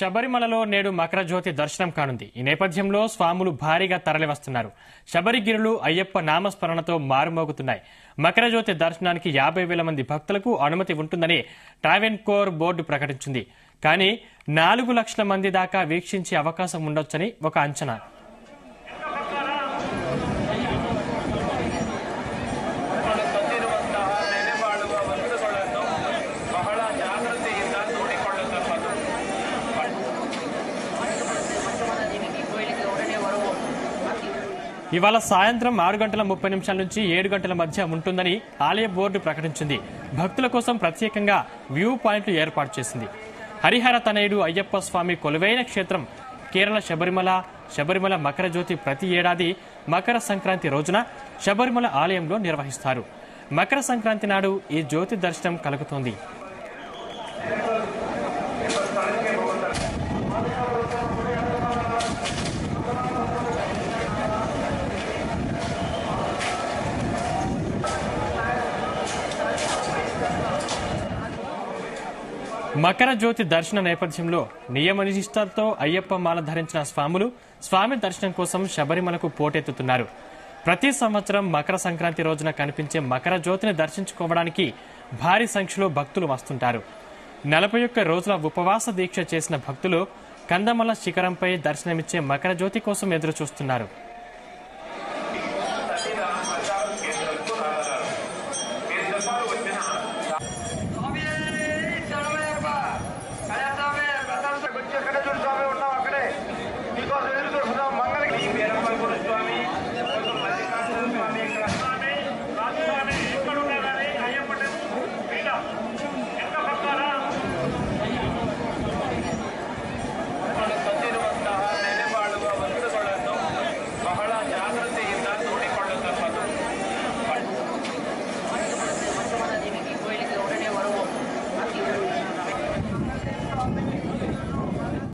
శబరిమలలో నేడు మకర జ్యోతి దర్శనం కానుంది. ఈ నేపథ్యంలో స్వాములు భారీగా తరలివస్తున్నారు. శబరిగిరులు అయ్యప్ప నామస్మరణతో మారుమోగుతున్నాయి. మకర జ్యోతి దర్శనానికి 50,000 మంది భక్తులకు అనుమతి ఉంటుందని ట్రావెన్కోర్ బోర్డు ప్రకటించింది. కానీ 4 లక్షల మంది దాకా వీక్షించే అవకాశం ఉండొచ్చని ఒక అంచనా. ఇవాళ సాయంత్రం 6 గంటల 30 నిమిషాల నుంచి 7 గంటల మధ్య ఉంటుందని ఆలయ బోర్డు ప్రకటించింది. భక్తుల కోసం ప్రత్యేకంగా వ్యూ పాయింట్లు ఏర్పాటు చేసింది. హరిహర తనయుడు అయ్యప్ప స్వామి కొలువైన క్షేత్రం కేరళ శబరిమల మకర జ్యోతి ప్రతి ఏడాది మకర సంక్రాంతి రోజున శబరిమల ఆలయంలో నిర్వహిస్తారు. మకర సంక్రాంతి నాడు ఈ జ్యోతి దర్శనం కలుగుతోంది. మకర జ్యోతి దర్శన నేపథ్యంలో నియమ నిష్ఠలతో అయ్యప్ప మాల ధరించిన స్వాములు స్వామి దర్శనం కోసం శబరిమలకు పోటెత్తుతున్నారు. ప్రతి సంవత్సరం మకర సంక్రాంతి రోజున కనిపించే మకర జ్యోతిని దర్శించుకోవడానికి భారీ సంఖ్యలో భక్తులు వస్తుంటారు. 41 రోజుల ఉపవాస దీక్ష చేసిన భక్తులు కందమల శిఖరంపై దర్శనమిచ్చే మకర జ్యోతి కోసం ఎదురు చూస్తున్నారు.